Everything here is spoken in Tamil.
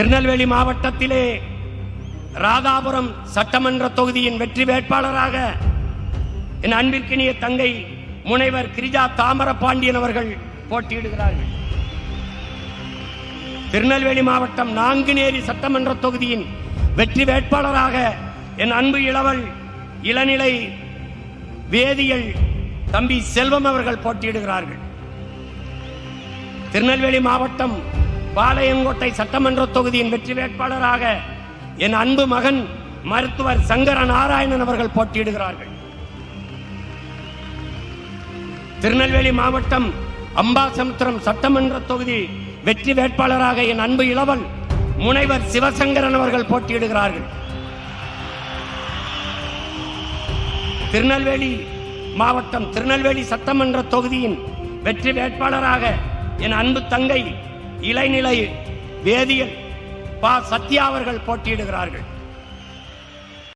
திருநெல்வேலி மாவட்டத்திலே ராதாபுரம் சட்டமன்ற தொகுதியின் வெற்றி வேட்பாளராக என் அன்பிற்கினிய தங்கை முனைவர் கிரிஜா தாமரபாண்டியன் அவர்கள் போட்டியிடுகிறார்கள். திருநெல்வேலி மாவட்டம் நாங்குநேரி சட்டமன்ற தொகுதியின் வெற்றி வேட்பாளராக என் அன்பு இளவல் இளநிலை வேதியியல் தம்பி செல்வம் அவர்கள் போட்டியிடுகிறார்கள். திருநெல்வேலி மாவட்டம் பாளையங்கோட்டை சட்டமன்ற தொகுதியின் வெற்றி வேட்பாளராக என் அன்பு மகன் மருத்துவர் சங்கர நாராயணன் அவர்கள் போட்டியிடுகிறார்கள். திருநெல்வேலி மாவட்டம் அம்பாசமுத்திரம் சட்டமன்ற தொகுதி வெற்றி வேட்பாளராக என் அன்பு இளவல் முனைவர் சிவசங்கரன் அவர்கள் போட்டியிடுகிறார்கள். திருநெல்வேலி மாவட்டம் திருநெல்வேலி சட்டமன்ற தொகுதியின் வெற்றி வேட்பாளராக என் அன்பு தங்கை இளநிலை வேதியியல் பா சத்யா அவர்கள் போட்டியிடுகிறார்கள்.